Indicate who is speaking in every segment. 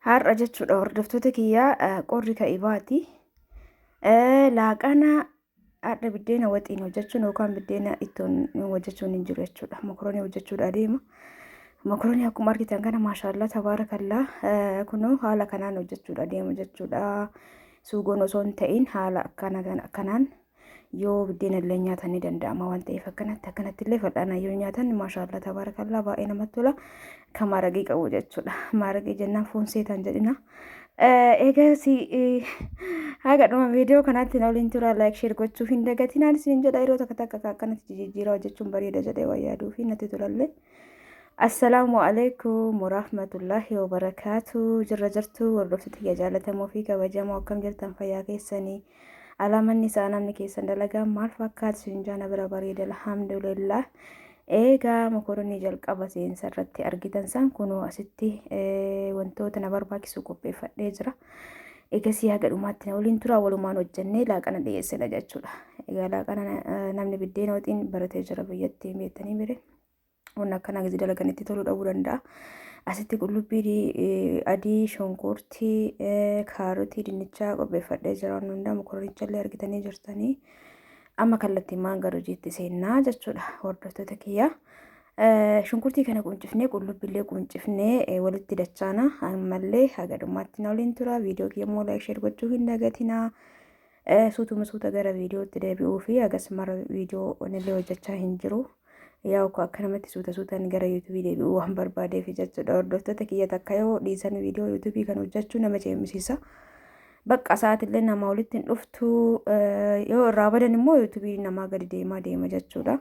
Speaker 1: Har'a jechuudha hordoftoota kiyyaa qorri ka'ibaati. Laaqana har'a biddeena waxiin hojjechuun yookaan biddeena ittoon hojjechuun hin jiru jechuudha. Mokoroonii hojjechuudha adeema. Mokoroonii akkuma argitan kana maashaallah tabaarakallaa kunoo haala kanaan hojjechuudha adeema jechuudha. Suugoon osoo hin ta'in haala akkanaan yoo biddeena illee nyaatan ni danda'ama waan ta'eef akkanatti illee fal'aana yoo nyaatan maashaallah tabaarakallaa baay'ee namatti tola. Kan maaragee qabu jechuudha. Maaragee jennaan foon seetaan jedhina. Egaa haga dhuma viidiyoo kanaatti na waliin tura laayik sheer gochuu hin dagatinaan isin jedha yeroo takka akkanatti jijjiiraa hojjechuun bareeda jedhee waan yaaduu fi natti tolallee. Assalaamu alaikum warahmatullahi wabarakaatu. Jirra jirtu hordoftoota kiyya jaallatamoo fi kabajamoo akkam jirtan fayyaa keessanii. Alaamanni isaa namni keessan dalagaa maal fakkaatu isin jaana bira bareeda alhamdulillah. Egaa mokoroonii jalqaba seensa irratti argitan san kunoo asitti wantoota na barbaachisu qopheeffadhee jira. Egaa haga dhumaatti na waliin tura walumaan hojjennee laaqana dhiyeessina jechuudha. Egaa laaqana namni biddeena waxiin baratee jira biyyatti beektanii mire. Wanni akkana gizii dalaganitti toluu dhabuu danda'a. Asitti qullubbii adii, shonkoortii, kaarotii, dinnichaa qopheeffadhee jira. Waan hundaa mokoroonicha illee argitanii jirtanii. Amma kallattiin maan garuu jeetti seennaa jechuudha hordoftoota kiyya. Shunkurtii kana quncifnee qullubbiillee quncifnee walitti dachaana. Ammallee haga dhumaatti na waliin tura. Viidiyoo kiyya immoo laayik sheer gochuu hin dagatinaa. Suuta gara viidiyootti deebi'uu fi hagas mara viidiyoo illee hojjechaa hin jiru. Yaa akka namatti suutaan gara yuutuubii deebi'uu waan barbaadeef jechuudha. Hordoftoota kiyya takka yoo dhiisan viidiyoo yuutuubii kana hojjechuu nama ceemisiisa. Bakka sa'aatillee nama walitti hin dhuftu yoo irraa badan immoo yuutuubii namaa gadi deema jechuudha.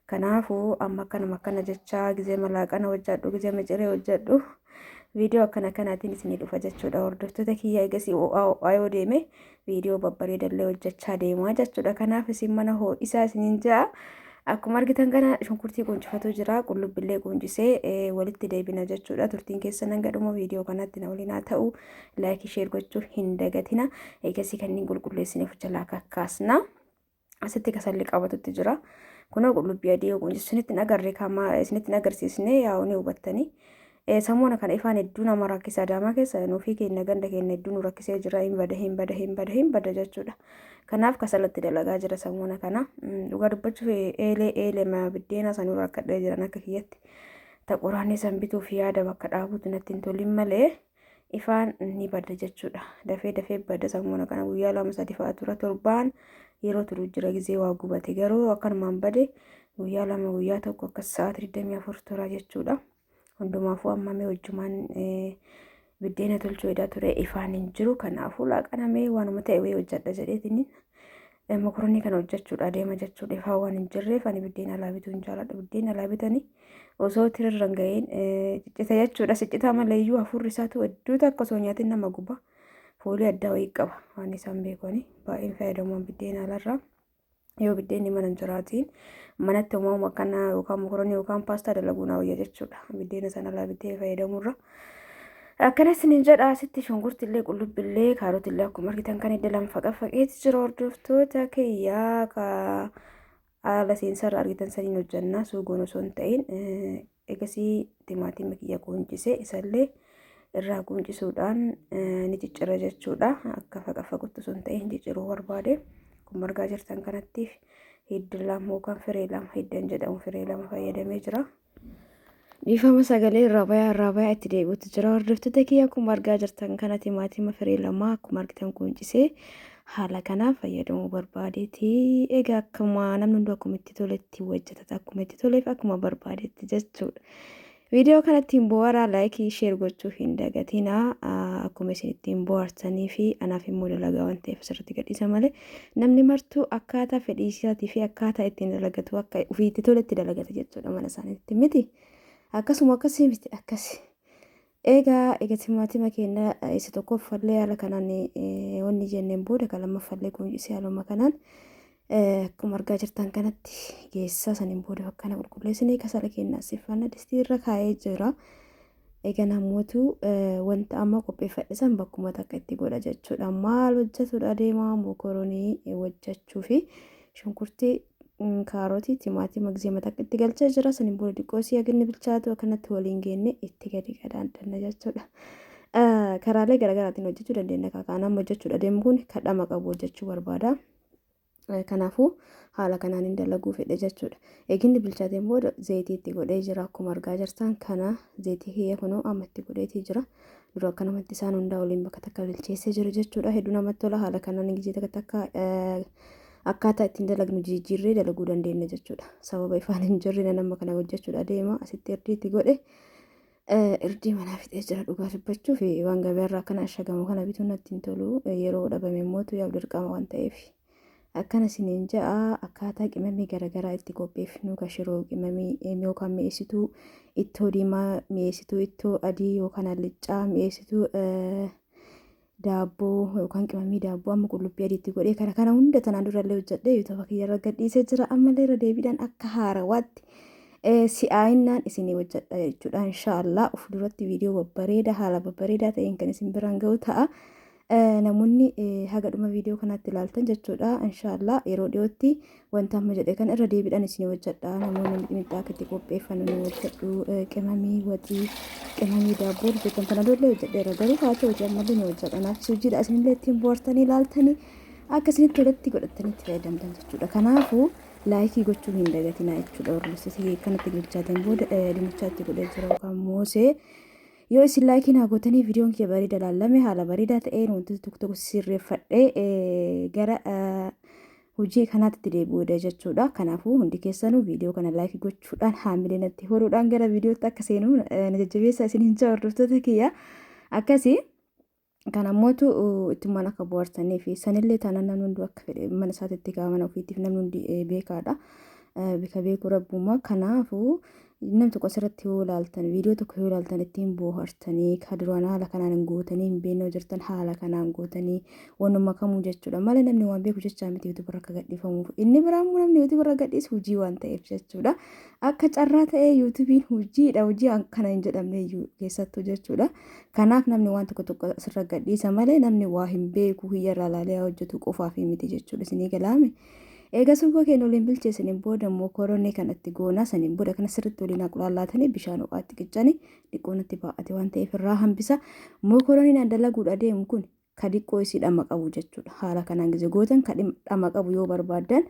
Speaker 1: Kanaafuu amma akkana jechaa gizee malaaqana hojjedhu gizee miciree hojjedhu viidiyoo akkanaatiin isinii dhufa jechuudha. Hordoftoota kiyya eegas yoo deeme viidiyoo babbareedallee hojjechaa deemaa jechuudha. Kanaaf isin mana ho'isaa isiniin ja'a. Akkuma argitan kana shunkurtii quncifatu jira qullubbiillee quncisee walitti deebina jechuudha. Turtiin keessan hanga dhuma viidiyoo kanatti na waliin haa ta'u laayikii sheer gochuu hin dagatina. Eegasii kanneen qulqulleessineef jalaa kakkaasna. Asitti kasalli qabatutti jira. Kunoo qullubbii adii yoo quncisuunitti isinitti agarsiisne yaa'u ni hubattanii. Sammuna kana ifaan hedduu nama rakkisa adaamaa keessa nuufii keenya ganda keenya hedduu nu rakkisee jira hin bada jechuudha. Kanaaf kasalatti dalagaa jira sammuna kana. Dhugaa dubbachuuf eelee biddeena sanuu rakkadhee jiran akka kiyyatti. Taquraanii san bituuf yaada bakka dhaabuutu natti hin tolin malee ifaan ni bada jechuudha. Dafee bada sammuna kana guyyaa 2-3 fa'aa tura torbaan yeroo turu jira gizee waa gubate garuu akkanumaan bade guyyaa 2 guyyaa tokko akkas sa'aatii 24 tura jechuudha. Hundumaafuu ammamee hojjumaan biddeena tolchuu edaa ture ifaan hin jiru. Kanaafuu laaqanamee waanuma ta'e wayii hojjedha jedheetiin mokoroonii kana hojjechuudha adeema jechuudha. Ifaan waan hin jirreef ani biddeena alaa bituu hin jaalladhu. Biddeena alaa bitanii osoo tirarra hin ga'iin ciccita jechuudha. Ciccitaa maleeyyuu hafuurri isaatu hedduu takka osoo nyaatiin nama guba. Foolii addaa wayii qaba waan isaan beekanii baay'een fayyadamuun biddeena alarraa. Yoo biddeenni mana hin jiraatiin manatti uumama kana yookaan mokoroonii yookaan paastaa dalaguu na wayya jechuudha. Biddeena sana alaa bittee fayyadamurra. Akkanas ni jedha asitti shunkurtillee qullubbillee kaarotillee akkuma argitan kan edda lama faqeetti jira hordoftoota kiyyaa haala seensarra argitan saniin hojjannaa suugoon osoo hin ta'in egasii timaatimii kiyya quuncisee isallee irraa quuncisuudhaan ni ciccira jechuudha. Akka faqafaqutti osoo hin ta'in cicciruu barbaade. Akkuma argaa jirtan kanatti hidda lama yookaan firee lama hiddan jedhamu firee lama fayyadamee jira. Dhiifama sagalee irraa bayaa itti deebi'utti jira. Hordoftoota kiyya akkuma argaa jirtan kana timaatima firee lama akkuma argitan quuncisee haala kanaan fayyadamuu barbaadeeti. Egaa akkuma namni hundi akkuma itti toletti hojjetata akkuma itti toleef akkuma barbaadetti jechuudha. Viidiyoo kanatti bohaaraa laayikii sheer gochuu hin dagatinaa. Akkuma isin ittiin bohaartanii fi anaaf immoo dalagaa waan ta'eef asirratti gadhiisa malee namni martuu akkaataa fedhii isaatii fi akkaataa ittiin dalagatu akka ofiitti toletti dalagata jechuudha mana isaaniitti miti. Akkasuma akkasii miti akkasi. Egaa timaatima keenya isa tokko fallee haala kanaan wanni jenneen booda kan lammaffallee quuncisee haaluma kanaan akkuma argaa jirtan kanatti geessaa saniin booda akkana qulqulleessinee kasala keenya asiiffanna distii irra kaa'ee jira. Egaa namoota wanta amma qopheeffadhisan bakkuma takka itti godha jechuudha. Maal hojjetudha adeemaa mokoroonii hojjechuu fi shunkurtii kaarotii timaatima gizee matakka itti galchee jira. Saniin booda diqqoo si haginni bilchaatu akkanatti waliin geenne itti gadi gadaandanna jechuudha. karaalee garaagaraatiin hojjechuu dandeenya. Kaanaan hojjechuudha deemu kun kadhama qabu hojjechuu barbaada. Kanaafuu haala kanaan hin dalaguu fedhe jechuudha. Eeginni bilchaateen booda zayitii itti godhee jira. Akkuma argaa jirtan kana zayitii kiyya kunoo amma itti godheetii jira. Dura akkanumatti isaan hundaa waliin bakka takka bilcheessee jiru jechuudha. Hedduu namatti tola. Haala kanaan gizee takka akkaataa ittiin dalagnu jijjiirree dalaguu dandeenya jechuudha. Sababa ifaan hin jirre nama kana hojjechuudha deema. Asitti irdiitti godhe irdii manaa fixee jira dhugaa dubbachuuf waan gabaarraa kana ashagamu kana bituun natti hin tolu. Yeroo dhabame immoo yaa'u dirqama waan ta'eef. Akkana isiniin ja'a akkaataa qimamii garaagaraa itti qopheeffnu kashiroo qimamii yookaan mi'eessituu ittoo diimaa mi'eessituu ittoo adii yookaan allicaa mi'eessituu daabboo yookaan qimamii daabboo amma qullubbii adiitti godhee kana hunda tanaan durallee hojjedhee yuutuuba kiyyarra gadhiisee jira. Ammallee irra deebiidhaan akka haarawaatti si'aayinnaan isinii hojjedha jechuudha. Inshaallah of duratti viidiyoo babbareedaa haala babbareedaa ta'een kan isin biraan ga'u ta'a. Namoonni haga dhuma viidiyoo kanatti ilaaltan jechuudha. Inshaallah yeroo dhiyootti wanta amma jedhe kan irra deebiidhaan isin hojjedha. Namoonni mixmixaa akka itti qopheeffannu ni hojjedhu. Qimamii waxii, qimamii daabboo hojjetan kana dollee hojjedheera. Garuu haa ta'u ammallee ni hojjedha. Naafis hojiidha isinillee ittiin bohaartanii ilaaltanii akka isinitti walitti godhattanii itti fayyadamtan jechuudha. Kanaafuu laayikii gochuu hin dagatinaa jechuudha. Hordoftoota kanatti bilchaateen booda dinnichaatti godhee jira yookaan moosee. Yoo isin laayikii naa gootanii viidiyoon kee bareeda laalame haala bareedaa ta'een wantoota tokko tokko sirreeffadhee gara hojii kanaatti deebi'uudha jechuudha. Kanaafuu hundi keessanuu viidiyoo kana laayikii gochuudhaan haamilee natti horuudhaan gara viidiyootti akka seenuu na jajjabeessaa isiniin jaa hordoftoota kiyya. Akkasii kan ammootu ittumaan akka bohaartanii fi sanillee taanaan namni hundi akka fedhe mana isaatiitti gaamana ofiitiif namni hundi beekaadha. Bika beekuu rabbumaa kanaafuu namni tokko asirratti yoo ilaaltan viidiyoo tokko yoo ilaaltan ittiin bohaartanii kaduraan haala kanaan gootanii hin beekne hojjetan haala kanaan gootanii wanuma kamuu jechuudha. Malee namni waan beeku jechaa miti yuutuubarra akka gadhiifamuuf inni biraan namni yuutuubarra gadhiisu hojii waan ta'eef jechuudha. Akka carraa ta'ee yuutuubiin hojiidha hojii akkana hin jedhamne iyyuu keessattuu jechuudha. Kanaaf namni waan tokko tokko asirra gadhiisa malee namni waa hin beeku hiyyarraa ilaalee hojjetu qofaaf miti jechuudha. Isinii galaame. Egaa suuqoo keenya waliin bilcheessaniin booda immoo koronii kanatti goonaa saniin booda kana sirriitti waliin aqulaallaatanii bishaan ho'aatti qicanii dhiqqoonatti baa'ate waan ta'eef irraa hambisa. Mokoroniin an dalaguudha deemu kun ka dhiqqoo isii dhama qabu jechuudha. Haala kanaan gizee gootan ka dhama qabu yoo barbaadan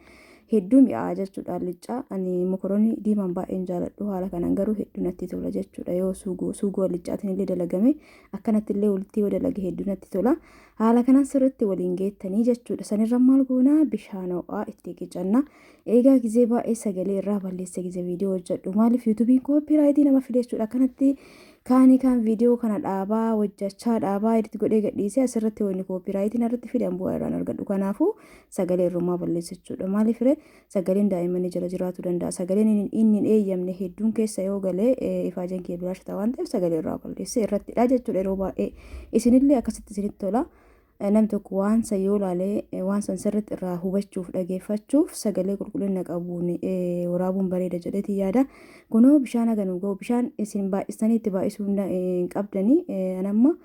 Speaker 1: hedduu mi'aa jechuudha. Allicaa ani mokoronii diimaan baay'een jaaladhu haala kanaan garuu hedduu natti tola jechuudha. Yoo suugoo allicaatiin illee dalagame akkanatti illee walitti yoo dalage hedduu natti tola. Haala kanaan sirriitti waliin geettanii jechuudha. Sanirra maal goonaa bishaan ho'aa itti qicanna. Egaa gizee baay'ee sagalee irraa balleessa gizee viidiyoo hojjedhu. Maaliif yuutuubiin koopiraayitii nama fide jechuudha. Akkanatti kaan viidiyoo kana dhaabaa hojjechaa dhaabaa itti godhee gadhiisee asirratti wanni koopiraayitiin irratti fidan bu'aa irraan argadhu. Kanaafuu sagalee irrumaa balleessa jechuudha. Maaliif sagaleen daa'immanii jala jiraatu danda'a. Sagaleen inni hin eeyyamne hedduun keessa yoo galee ifaajeen kee bilaashata waan ta'eef sagalee irraa balleessa irrattidha jechuudha. Yeroo baay'ee isinillee akkasitti isinitti tola. Namni tokko waan san yoo ilaalee waan san sirriitti irraa hubachuuf dhageeffachuuf sagalee qulqullina qabuun waraabuun bareeda jedheeti yaada. Kunoo bishaan haga nu ga'u bishaan isin baay'istanii itti baay'isuu hin qabdanii anamma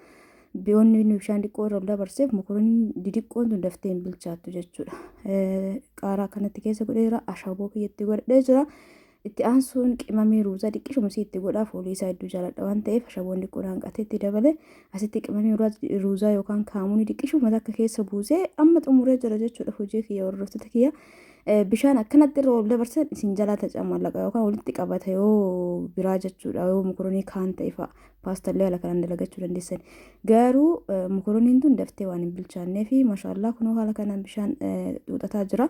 Speaker 1: biyoonni bishaan dhiqqoo irra dabarseef mokorooniin didiqqoon tun daftee hin bilchaattu jechuudha. Qaaraa kanatti keessa godheera ashaboo kiyyatti godhee jira. Itti aansuun qimamii ruuzaa dhiqqishumsi itti godhaa foolii isaa hedduu jaaladha waan ta'eef ashaboon dhiqqoodhaan qatee itti dabale asitti qimamii ruuzaa yookaan kaamuun dhiqqishuma akka keessa buusee amma xumuree jira jechuudha. Hojii kiyya hordoftoota kiyya bishaan akkanatti irra ol dabarsan isin jalaa tacaa maallaqa yookaan walitti qabata yoo biraa jechuudha. Yoo mokoroonii kaan ta'e fa'a paastallee haala kanaan dalagachuu dandeessan. Garuu mokoroniin tun daftee waan hin bilchaannee fi maashaallah kunoo haala kanaan bishaan xuuxataa jira.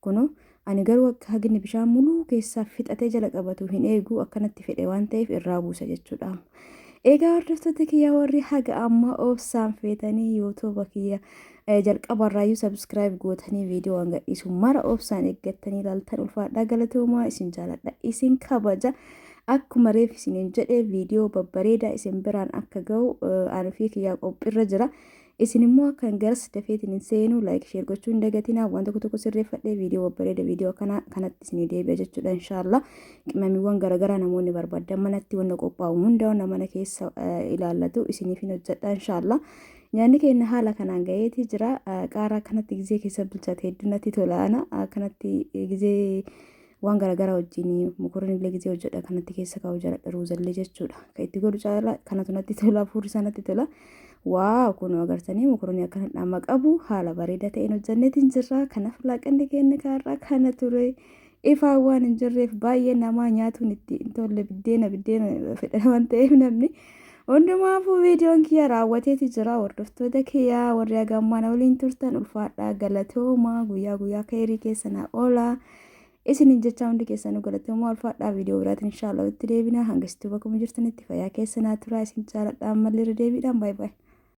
Speaker 1: Kunoo ani garuu akka haginni bishaan muluu keessaa fixatee jala qabatu hin eegu akkanatti fedhe waan ta'eef irraa buusa jechuudha. Egaa hordoftoota kiyya warri haga amma obsaan feetanii yuutuuba kiyya jalqabarraayyuu sabskiraayib gootanii viidiyoo waan gadhiisu mara obsaan eeggattanii ilaaltan ulfaadhaa galatoomaa isin jaaladha isin kabaja. Akkuma reef isiniin jedhee viidiyoo babbareedaa isin biraan akka ga'u ani fi kiyyaa qophiirra jira. Isin immoo kan garas dafeetiin seenu laayik sheer gochuu hin dagatinaa. Waan tokko tokko sirreeffadhee viidiyoo babbareeda viidiyoo kanatti isinii deebi'a jechuudha inshaallah. Qimamiiwwan garaagaraa namoonni barbaadan manatti wanta qophaa'u hunda mana keessa ilaallatu isiniif hin hojjedha inshaallah. Nyaanni keenya haala kanaan gaheetii jira. Qaaraa kanatti gizee keessa bilchaate hedduu natti tolaana. Kanatti gizee waan garaagaraa wajjin mokoroonii illee gisee hojjedha kanatti keessa kaa'u jaaladha ruuzallee jechuudha. Kan itti godhu caala kanatu natti tola fuurri isaa natti tola. Waaw kun agartanii mokoroonii akkana dhamma qabu haala bareedaa ta'een hojjanneetiin jirra. Kanaaf laaqanni keenya kaarraa kana ture. Ifaan waan hin jirreef baay'ee namaa nyaatuun itti hin tolle biddeena fedhan waan ta'eef namni hundumaafuu viidiyoon kiyya raawwateeti jira. Hordoftoota kiyyaa warri hagammaan waliin turtan ulfaadhaa galatooma guyyaa kairii keessanaa oola. Isinin jecha hundi keessanuu galatooma ulfaadhaa viidiyoo biraatiin inshaallah itti deebina. Hanga sitti bakkuma jirtanitti fayyaa keessanaa turaa isin jaaladha ammallee deebiidhaan baay'ee.